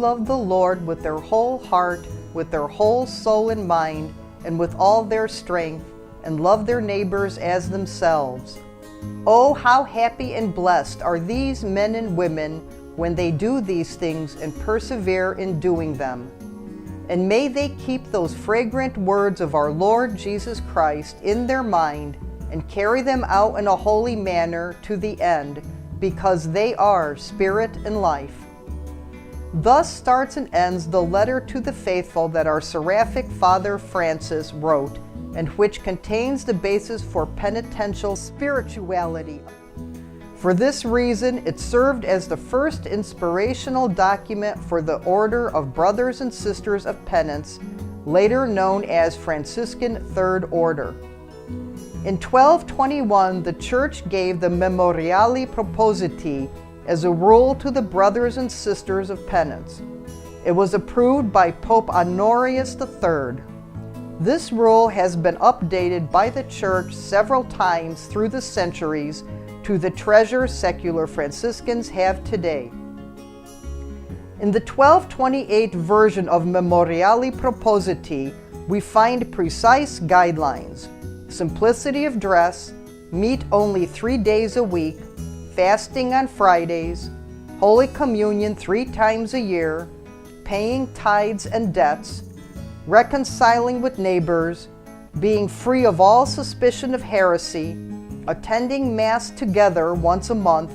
love the Lord with their whole heart, with their whole soul and mind, and with all their strength, and love their neighbors as themselves. Oh, how happy and blessed are these men and women when they do these things and persevere in doing them. And may they keep those fragrant words of our Lord Jesus Christ in their mind and carry them out in a holy manner to the end, because they are spirit and life. Thus starts and ends the letter to the faithful that our seraphic Father Francis wrote, and which contains the basis for penitential spirituality. For this reason, it served as the first inspirational document for the Order of Brothers and Sisters of Penance, later known as Franciscan Third Order. In 1221, the Church gave the Memoriali Propositi as a rule to the Brothers and Sisters of Penance. It was approved by Pope Honorius III. This rule has been updated by the Church several times through the centuries to the treasure Secular Franciscans have today. In the 1228 version of Memoriali Propositi, we find precise guidelines: simplicity of dress, meat only 3 days a week, fasting on Fridays, Holy Communion 3 times a year, paying tithes and debts, reconciling with neighbors, being free of all suspicion of heresy, attending Mass together once a month,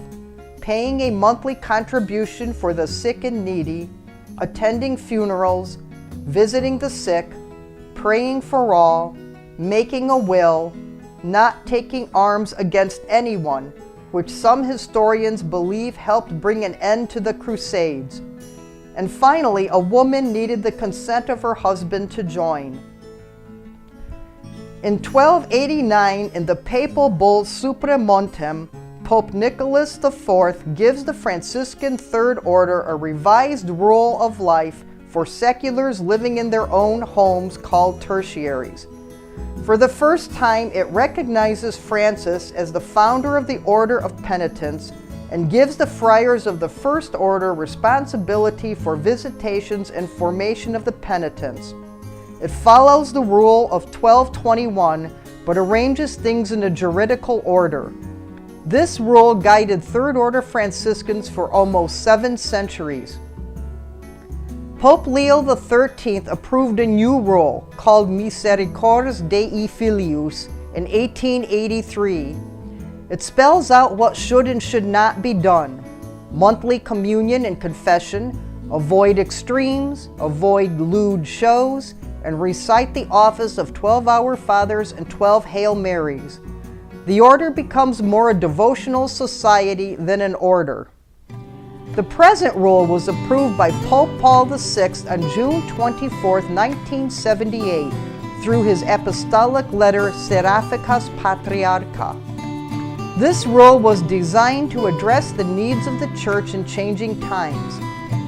paying a monthly contribution for the sick and needy, attending funerals, visiting the sick, praying for all, making a will, not taking arms against anyone, which some historians believe helped bring an end to the Crusades. And finally, a woman needed the consent of her husband to join. In 1289, in the papal bull Supramontem, Pope Nicholas IV gives the Franciscan Third Order a revised rule of life for seculars living in their own homes called tertiaries. For the first time, it recognizes Francis as the founder of the Order of Penitents and gives the friars of the First Order responsibility for visitations and formation of the penitents. It follows the rule of 1221, but arranges things in a juridical order. This rule guided Third Order Franciscans for almost 7 centuries. Pope Leo XIII approved a new rule called Misericordias Dei Filius in 1883. It spells out what should and should not be done: monthly communion and confession, avoid extremes, avoid lewd shows, and recite the office of 12 Our Fathers and 12 Hail Marys. The order becomes more a devotional society than an order. The present rule was approved by Pope Paul VI on June 24, 1978, through his apostolic letter Seraphitas Patriarcha. This rule was designed to address the needs of the Church in changing times.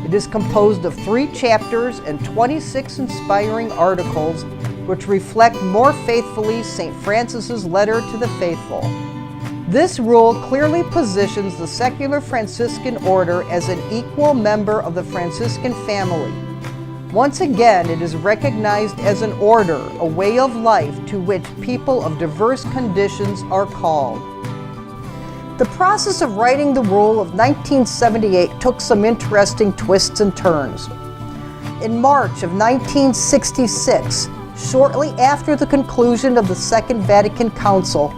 It is composed of 3 chapters and 26 inspiring articles, which reflect more faithfully St. Francis's letter to the faithful. This rule clearly positions the Secular Franciscan Order as an equal member of the Franciscan family. Once again, it is recognized as an order, a way of life to which people of diverse conditions are called. The process of writing the rule of 1978 took some interesting twists and turns. In March of 1966, shortly after the conclusion of the Second Vatican Council,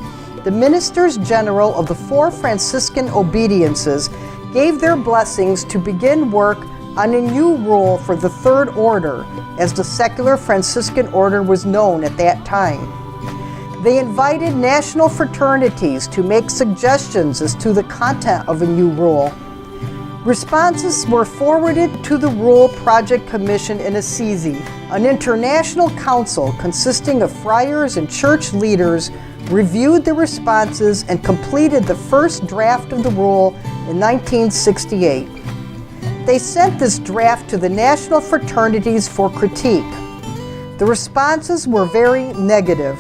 the Ministers General of the 4 Franciscan obediences gave their blessings to begin work on a new rule for the Third Order, as the Secular Franciscan Order was known at that time. They invited national fraternities to make suggestions as to the content of a new rule. Responses were forwarded to the Rule Project Commission in Assisi, an international council consisting of friars and church leaders, reviewed the responses and completed the first draft of the rule in 1968. They sent this draft to the national fraternities for critique. The responses were very negative.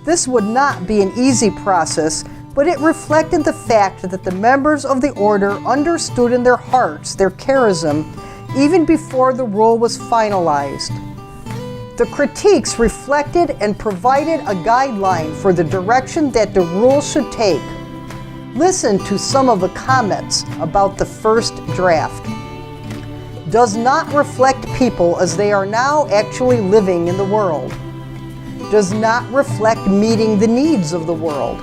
This would not be an easy process, but it reflected the fact that the members of the order understood in their hearts their charism even before the rule was finalized. The critiques reflected and provided a guideline for the direction that the rule should take. Listen to some of the comments about the first draft. Does not reflect people as they are now actually living in the world. Does not reflect meeting the needs of the world.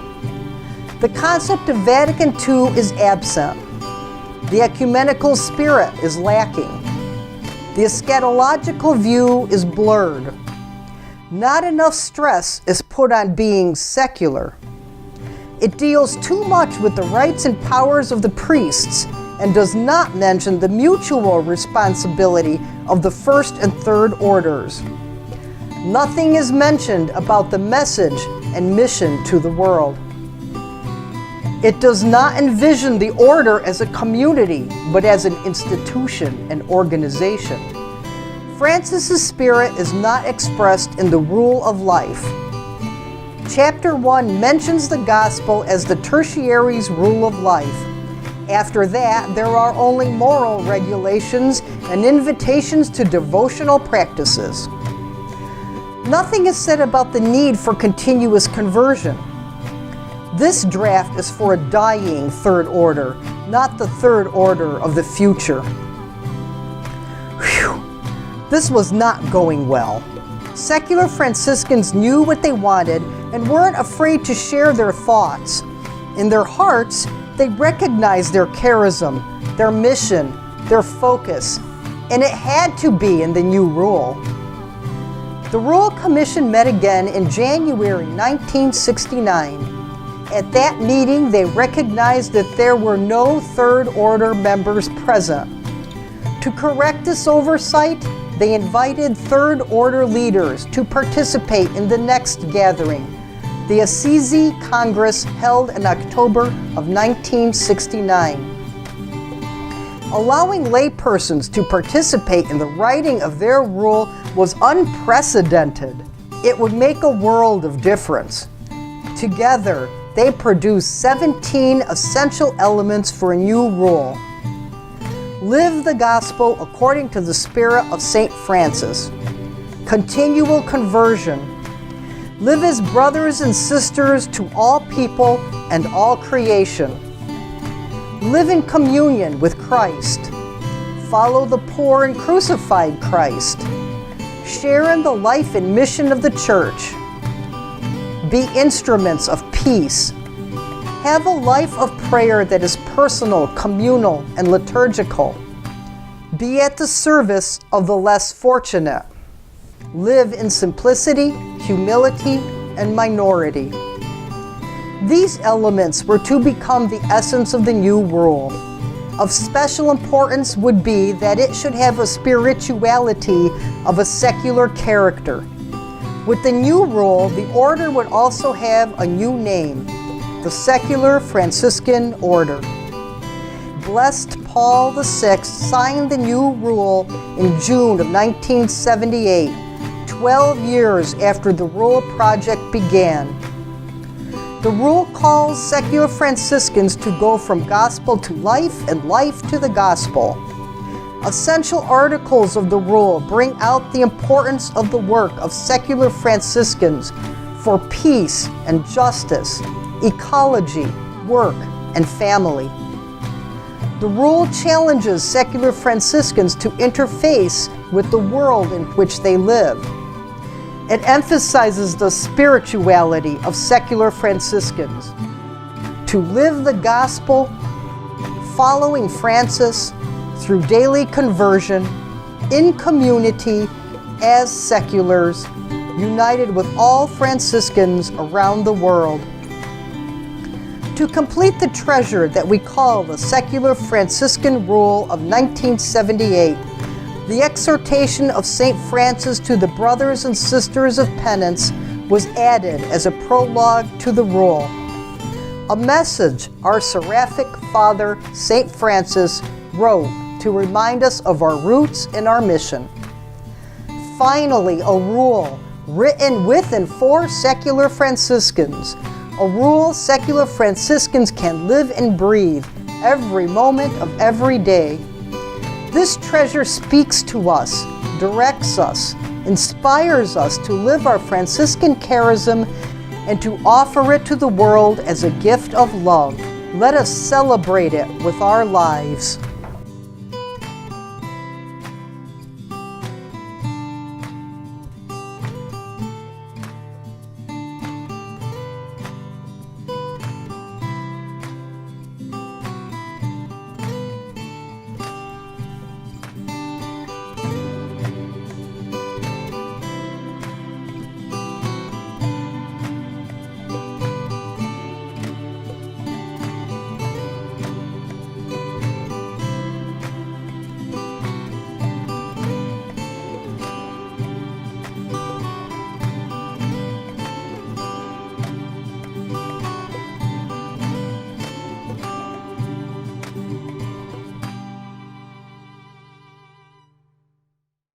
The concept of Vatican II is absent. The ecumenical spirit is lacking. The eschatological view is blurred. Not enough stress is put on being secular. It deals too much with the rights and powers of the priests and does not mention the mutual responsibility of the first and third orders. Nothing is mentioned about the message and mission to the world. It does not envision the order as a community, but as an institution and organization. Francis's spirit is not expressed in the rule of life. Chapter 1 mentions the gospel as the tertiary's rule of life. After that, there are only moral regulations and invitations to devotional practices. Nothing is said about the need for continuous conversion. This draft is for a dying third order, not the third order of the future. Whew. This was not going well. Secular Franciscans knew what they wanted and weren't afraid to share their thoughts. In their hearts, they recognized their charism, their mission, their focus, and it had to be in the new rule. The Royal Commission met again in January 1969. At that meeting, they recognized that there were no Third Order members present. To correct this oversight, they invited Third Order leaders to participate in the next gathering, the Assisi Congress held in October of 1969. Allowing laypersons to participate in the writing of their rule was unprecedented. It would make a world of difference. Together, they produced 17 essential elements for a new rule. Live the gospel according to the spirit of St. Francis. Continual conversion. Live as brothers and sisters to all people and all creation. Live in communion with Christ. Follow the poor and crucified Christ. Share in the life and mission of the Church. Be instruments of peace. Have a life of prayer that is personal, communal, and liturgical. Be at the service of the less fortunate. Live in simplicity, humility, and minority. These elements were to become the essence of the new rule. Of special importance would be that it should have a spirituality of a secular character. With the new rule, the order would also have a new name, the Secular Franciscan Order. Blessed Paul VI signed the new rule in June of 1978, 12 years after the rule project began. The rule calls secular Franciscans to go from gospel to life and life to the gospel. Essential articles of the rule bring out the importance of the work of secular Franciscans for peace and justice, ecology, work, and family. The rule challenges secular Franciscans to interface with the world in which they live. It emphasizes the spirituality of secular Franciscans. To live the gospel, following Francis through daily conversion, in community, as seculars, united with all Franciscans around the world. To complete the treasure that we call the Secular Franciscan Rule of 1978, the exhortation of St. Francis to the brothers and sisters of penance was added as a prologue to the rule. A message our seraphic father, St. Francis, wrote to remind us of our roots and our mission. Finally, a rule written with and for secular Franciscans, a rule secular Franciscans can live and breathe every moment of every day. This treasure speaks to us, directs us, inspires us to live our Franciscan charism and to offer it to the world as a gift of love. Let us celebrate it with our lives.